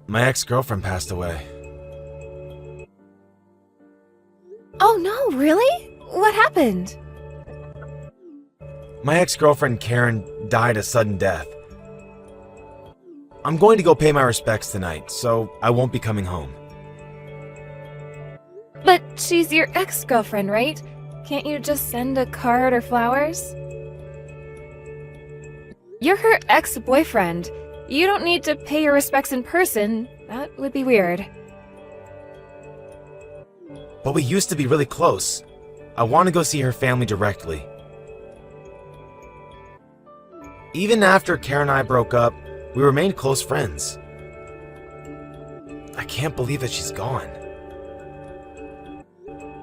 My ex-girlfriend passed away. Oh no, really? What happened? My ex-girlfriend Karen died a sudden death. I'm going to go pay my respects tonight, so I won't be coming home. But she's your ex-girlfriend, right? Can't you just send a card or flowers? You're her ex-boyfriend. You don't need to pay your respects in person. That would be weird. But we used to be really close. I want to go see her family directly. Even after Karen and I broke up, we remained close friends. I can't believe that she's gone.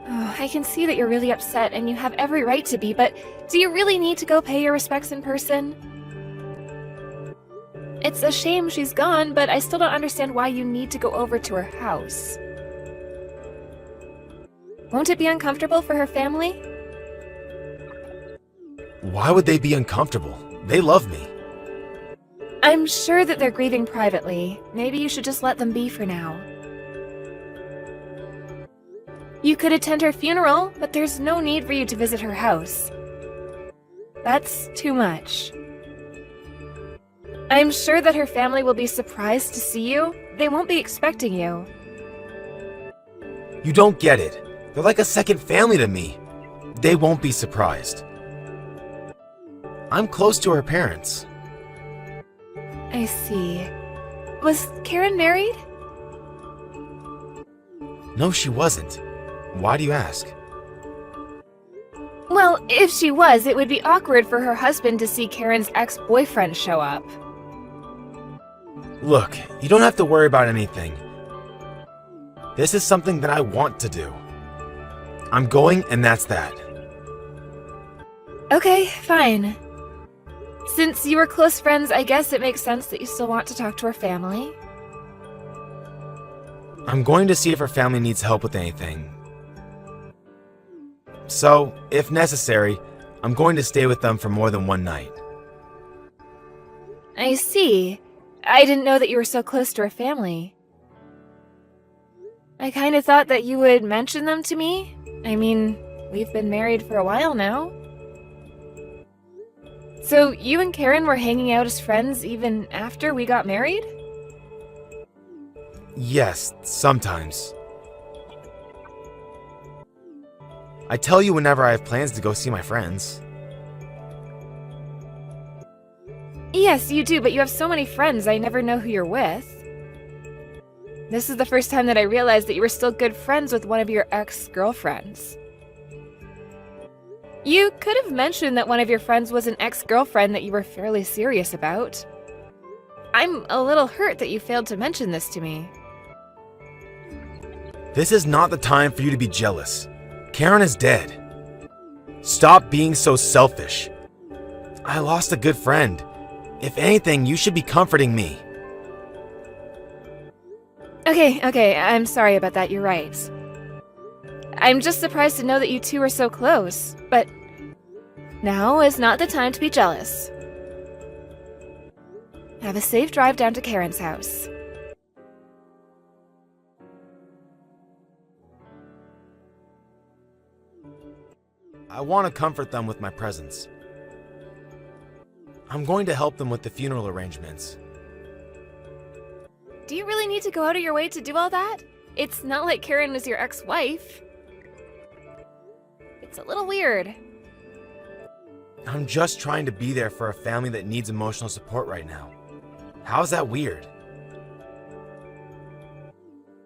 Oh, I can see that you're really upset and you have every right to be, but do you really need to go pay your respects in person? It's a shame she's gone, but I still don't understand why you need to go over to her house. Won't it be uncomfortable for her family? Why would they be uncomfortable? They love me. I'm sure that they're grieving privately. Maybe you should just let them be for now. You could attend her funeral, but there's no need for you to visit her house. That's too much. I'm sure that her family will be surprised to see you. They won't be expecting you. You don't get it. They're like a second family to me. They won't be surprised. I'm close to her parents. I see. Was Karen married? No, she wasn't. Why do you ask? Well, if she was, it would be awkward for her husband to see Karen's ex-boyfriend show up. Look, you don't have to worry about anything. This is something that I want to do. I'm going, and that's that. Okay, fine. Since you were close friends, I guess it makes sense that you still want to talk to her family. I'm going to see if her family needs help with anything. So, if necessary, I'm going to stay with them for more than one night. I see. I didn't know that you were so close to her family. I kind of thought that you would mention them to me. I mean, we've been married for a while now. So you and Karen were hanging out as friends even after we got married? Yes, sometimes. I tell you whenever I have plans to go see my friends. Yes, you do, but you have so many friends, I never know who you're with. This is the first time that I realized that you were still good friends with one of your ex-girlfriends. You could have mentioned that one of your friends was an ex-girlfriend that you were fairly serious about. I'm a little hurt that you failed to mention this to me. This is not the time for you to be jealous. Karen is dead. Stop being so selfish. I lost a good friend. If anything, you should be comforting me. Okay, I'm sorry about that, you're right. I'm just surprised to know that you two are so close, but now is not the time to be jealous. Have a safe drive down to Karen's house. I want to comfort them with my presence. I'm going to help them with the funeral arrangements. Do you really need to go out of your way to do all that? It's not like Karen was your ex-wife. It's a little weird. I'm just trying to be there for a family that needs emotional support right now. How's that weird?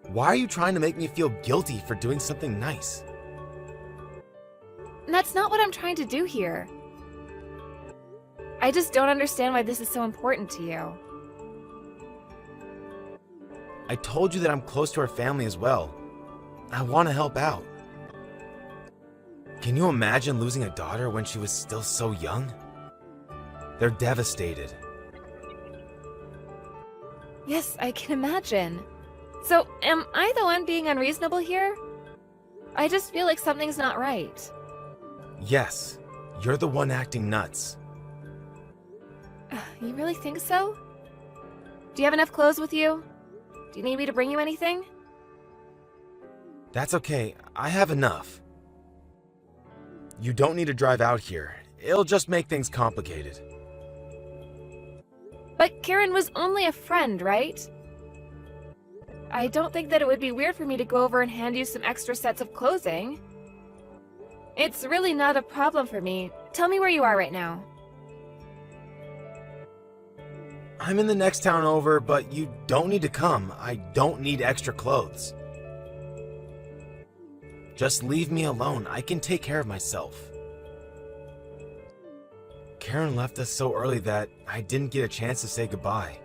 Why are you trying to make me feel guilty for doing something nice? That's not what I'm trying to do here. I just don't understand why this is so important to you. I told you that I'm close to her family as well. I want to help out. Can you imagine losing a daughter when she was still so young? They're devastated. Yes, I can imagine. So, am I the one being unreasonable here? I just feel like something's not right. Yes, you're the one acting nuts. You really think so? Do you have enough clothes with you? Do you need me to bring you anything? That's okay, I have enough. You don't need to drive out here. It'll just make things complicated. But Karen was only a friend, right? I don't think that it would be weird for me to go over and hand you some extra sets of clothing. It's really not a problem for me. Tell me where you are right now. I'm in the next town over, but you don't need to come. I don't need extra clothes. Just leave me alone. I can take care of myself. Karen left us so early that I didn't get a chance to say goodbye.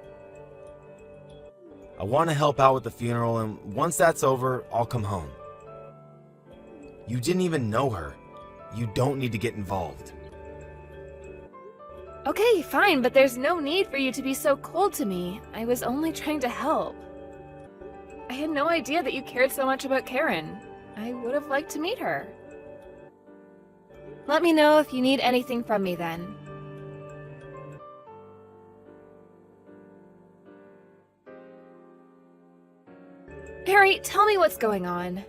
I want to help out with the funeral, and once that's over, I'll come home. You didn't even know her. You don't need to get involved. Okay, fine, but there's no need for you to be so cold to me. I was only trying to help. I had no idea that you cared so much about Karen. I would have liked to meet her. Let me know if you need anything from me then. Harry, tell me what's going on.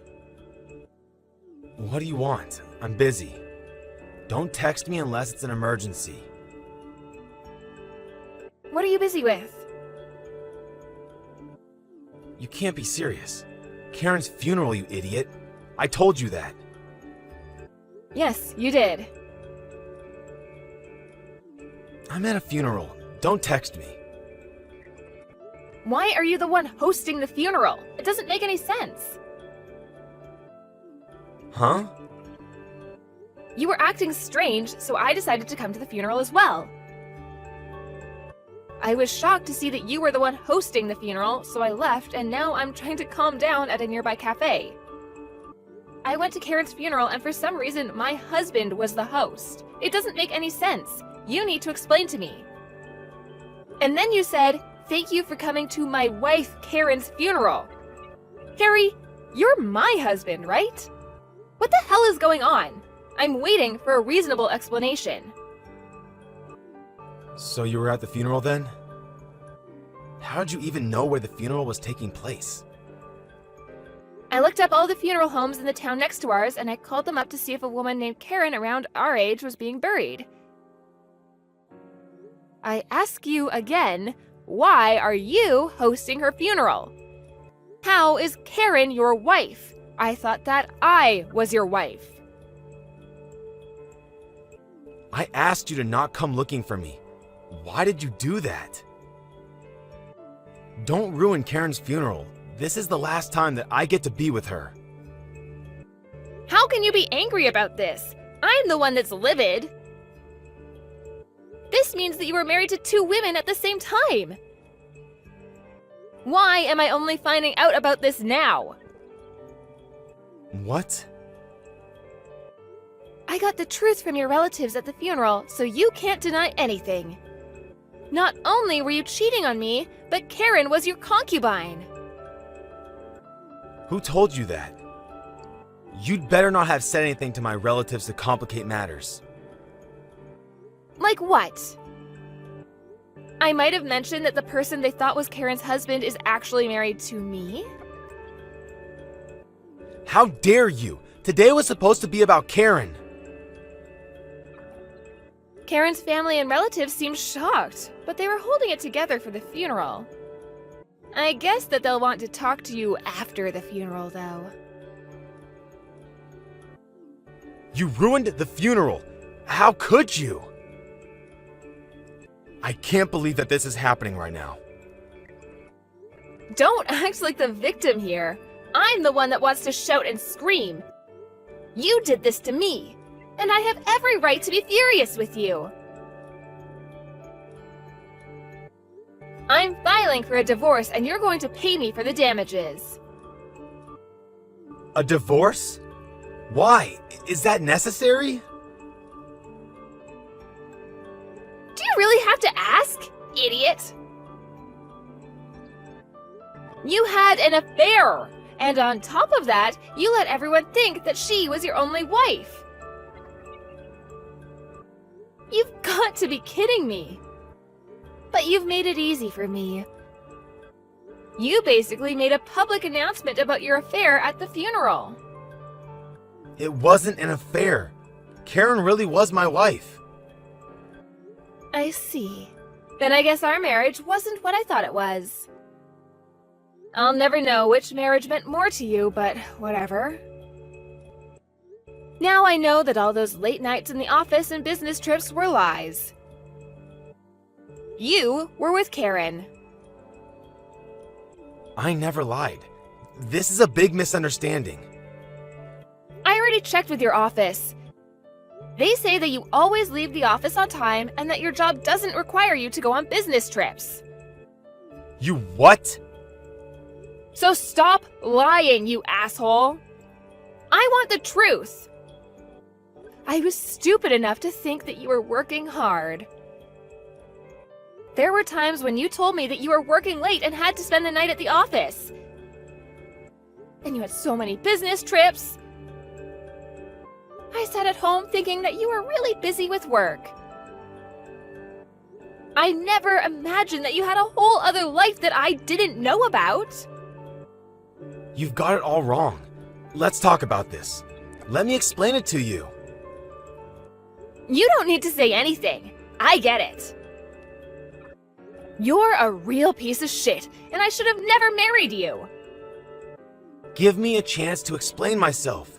What do you want? I'm busy. Don't text me unless it's an emergency. What are you busy with? You can't be serious. Karen's funeral, you idiot. I told you that. Yes, you did. I'm at a funeral. Don't text me. Why are you the one hosting the funeral? It doesn't make any sense. Huh? You were acting strange, so I decided to come to the funeral as well. I was shocked to see that you were the one hosting the funeral, so I left, and now I'm trying to calm down at a nearby cafe. I went to Karen's funeral, and for some reason, my husband was the host. It doesn't make any sense. You need to explain to me. And then you said, "Thank you for coming to my wife Karen's funeral." Harry, you're my husband, right? What the hell is going on? I'm waiting for a reasonable explanation. So you were at the funeral then? How'd you even know where the funeral was taking place? I looked up all the funeral homes in the town next to ours, and I called them up to see if a woman named Karen around our age was being buried. I ask you again, why are you hosting her funeral? How is Karen your wife? I thought that I was your wife. I asked you to not come looking for me. Why did you do that? Don't ruin Karen's funeral. This is the last time that I get to be with her. How can you be angry about this? I'm the one that's livid. This means that you were married to two women at the same time. Why am I only finding out about this now? What? I got the truth from your relatives at the funeral, so you can't deny anything. Not only were you cheating on me, but Karen was your concubine. Who told you that? You'd better not have said anything to my relatives to complicate matters. Like what? I might have mentioned that the person they thought was Karen's husband is actually married to me? How dare you? Today was supposed to be about Karen. Karen's family and relatives seemed shocked, but they were holding it together for the funeral. I guess that they'll want to talk to you after the funeral, though. You ruined the funeral. How could you? I can't believe that this is happening right now. Don't act like the victim here. I'm the one that wants to shout and scream. You did this to me, and I have every right to be furious with you. I'm filing for a divorce, and you're going to pay me for the damages. A divorce? Why? Is that necessary? Do you really have to ask, idiot? You had an affair, and on top of that, you let everyone think that she was your only wife. You've got to be kidding me. But you've made it easy for me. You basically made a public announcement about your affair at the funeral. It wasn't an affair. Karen really was my wife. I see. Then I guess our marriage wasn't what I thought it was. I'll never know which marriage meant more to you, but whatever. Now I know that all those late nights in the office and business trips were lies. You were with Karen. I never lied. This is a big misunderstanding. I already checked with your office. They say that you always leave the office on time and that your job doesn't require you to go on business trips. You what? So stop lying, you asshole. I want the truth. I was stupid enough to think that you were working hard. There were times when you told me that you were working late and had to spend the night at the office. And you had so many business trips. I sat at home thinking that you were really busy with work. I never imagined that you had a whole other life that I didn't know about. You've got it all wrong. Let's talk about this. Let me explain it to you. You don't need to say anything. I get it. You're a real piece of shit, and I should have never married you. Give me a chance to explain myself.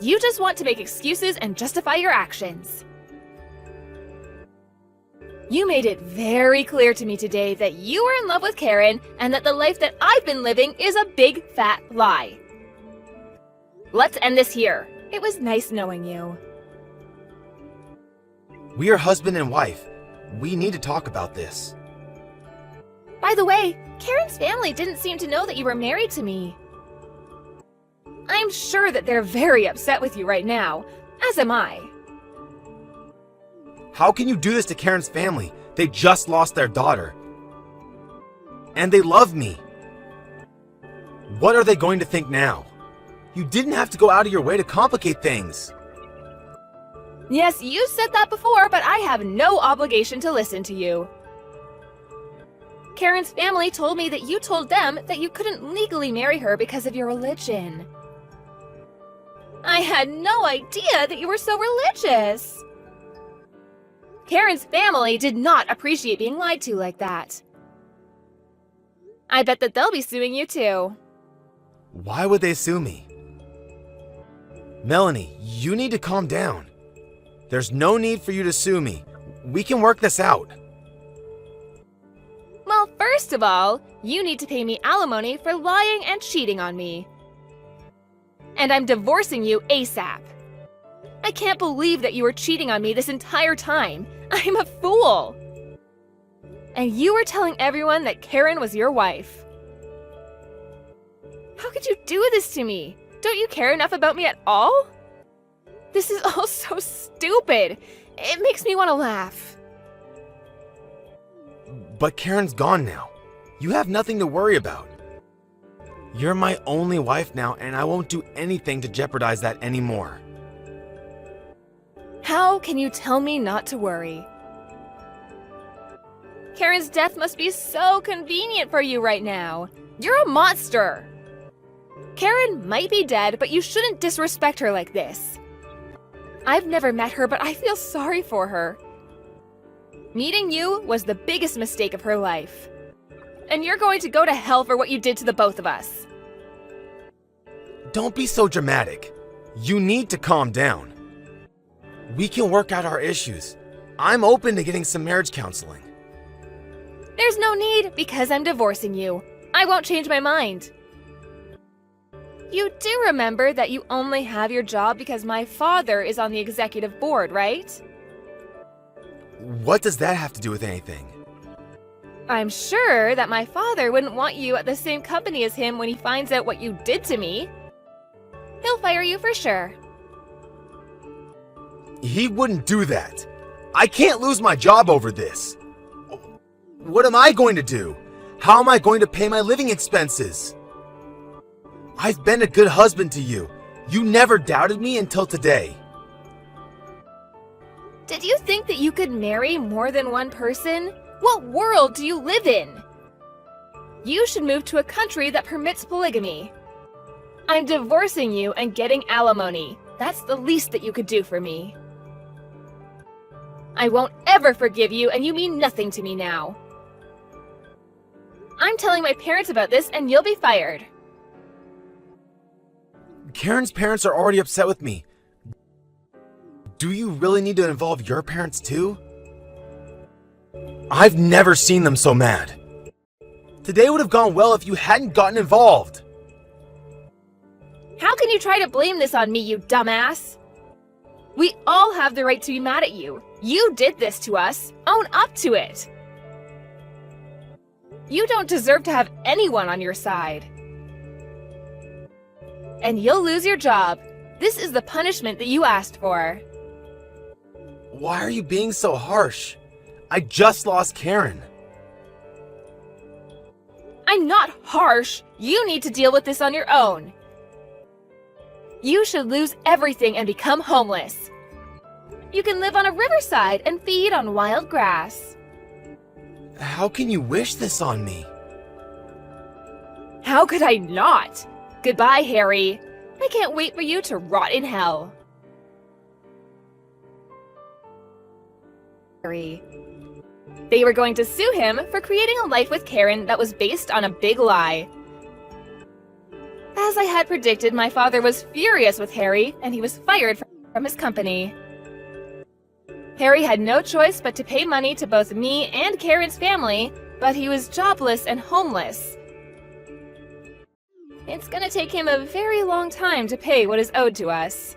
You just want to make excuses and justify your actions. You made it very clear to me today that you were in love with Karen and that the life that I've been living is a big fat lie. Let's end this here. It was nice knowing you. We are husband and wife. We need to talk about this. By the way, Karen's family didn't seem to know that you were married to me. I'm sure that they're very upset with you right now, as am I. How can you do this to Karen's family? They just lost their daughter. And they love me. What are they going to think now? You didn't have to go out of your way to complicate things. Yes, you said that before, but I have no obligation to listen to you. Karen's family told me that you told them that you couldn't legally marry her because of your religion. I had no idea that you were so religious. Karen's family did not appreciate being lied to like that. I bet that they'll be suing you too. Why would they sue me? Melanie, you need to calm down. There's no need for you to sue me. We can work this out. Well, first of all, you need to pay me alimony for lying and cheating on me. And I'm divorcing you ASAP. I can't believe that you were cheating on me this entire time. I'm a fool. And you were telling everyone that Karen was your wife. How could you do this to me? Don't you care enough about me at all? This is all so stupid. It makes me want to laugh. But Karen's gone now. You have nothing to worry about. You're my only wife now, and I won't do anything to jeopardize that anymore. How can you tell me not to worry? Karen's death must be so convenient for you right now. You're a monster. Karen might be dead, but you shouldn't disrespect her like this. I've never met her, but I feel sorry for her. Meeting you was the biggest mistake of her life. And you're going to go to hell for what you did to the both of us. Don't be so dramatic. You need to calm down. We can work out our issues. I'm open to getting some marriage counseling. There's no need because I'm divorcing you. I won't change my mind. You do remember that you only have your job because my father is on the executive board, right? What does that have to do with anything? I'm sure that my father wouldn't want you at the same company as him when he finds out what you did to me. He'll fire you for sure. He wouldn't do that. I can't lose my job over this. What am I going to do? How am I going to pay my living expenses? I've been a good husband to you. You never doubted me until today. Did you think that you could marry more than one person? What world do you live in? You should move to a country that permits polygamy. I'm divorcing you and getting alimony. That's the least that you could do for me. I won't ever forgive you, and you mean nothing to me now. I'm telling my parents about this, and you'll be fired. Karen's parents are already upset with me. Do you really need to involve your parents too? I've never seen them so mad. Today would have gone well if you hadn't gotten involved. How can you try to blame this on me, you dumbass? We all have the right to be mad at you. You did this to us. Own up to it. You don't deserve to have anyone on your side. And you'll lose your job. This is the punishment that you asked for. Why are you being so harsh? I just lost Karen. I'm not harsh. You need to deal with this on your own. You should lose everything and become homeless. You can live on a riverside and feed on wild grass. How can you wish this on me? How could I not? Goodbye, Harry. I can't wait for you to rot in hell. Harry. They were going to sue him for creating a life with Karen that was based on a big lie. As I had predicted, my father was furious with Harry, and he was fired from his company. Harry had no choice but to pay money to both me and Karen's family, but he was jobless and homeless. It's gonna take him a very long time to pay what is owed to us.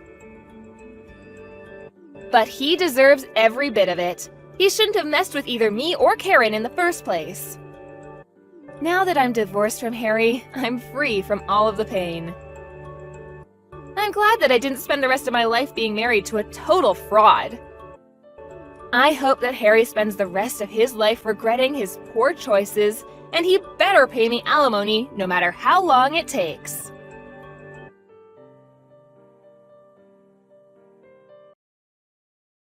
But he deserves every bit of it. He shouldn't have messed with either me or Karen in the first place. Now that I'm divorced from Harry, I'm free from all of the pain. I'm glad that I didn't spend the rest of my life being married to a total fraud. I hope that Harry spends the rest of his life regretting his poor choices, and he better pay me alimony no matter how long it takes.